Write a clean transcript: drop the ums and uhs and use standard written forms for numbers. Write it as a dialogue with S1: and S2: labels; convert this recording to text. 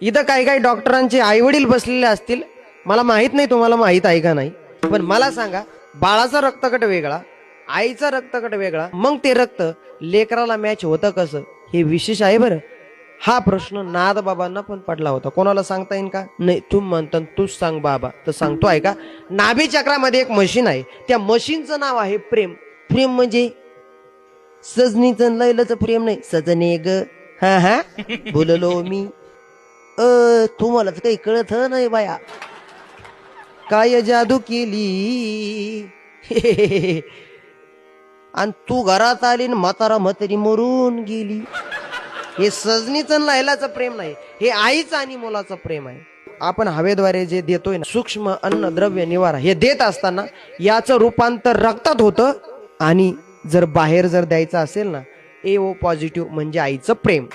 S1: इथं काही काही डॉक्टरांचे आई वडील बसलेले असतील, मला माहित नाही तुम्हाला माहित आहे का नाही, पण मला सांगा, बाळाचा रक्तगट वेगळा, आईचा रक्तगट वेगळा, मग ते रक्त लेकराला मॅच होतं कसं, हे विशेष आहे बरं. हा प्रश्न नाद बाबांना पण पडला होता. कोणाला सांगता येईल का? नाही, तू म्हणता तूच सांग बाबा. तर सांगतो आहे का, नाभी चक्रामध्ये एक मशीन आहे, त्या मशीनचं नाव आहे प्रेम. प्रेम म्हणजे सजनीचं लैलाचं प्रेम नाही, सजने ग, हा हा बोललो मी. तुम्हाला तर काही कळत नाही बाया, काय जादू केली. आणि तू घरात आली न म्हातारा म्हातारी मरून गेली. हे सजनीचं लैलाचं प्रेम नाही, हे आईचं आणि मुलाचं प्रेम आहे. आपण हवेद्वारे जे देतोय ना, सूक्ष्म अन्न द्रव्य निवारा, हे देत असताना याचं रूपांतर रक्तात होतं. आणि जर बाहेर जर द्यायचं असेल ना, ए ओ पॉझिटिव्ह म्हणजे आईचं प्रेम.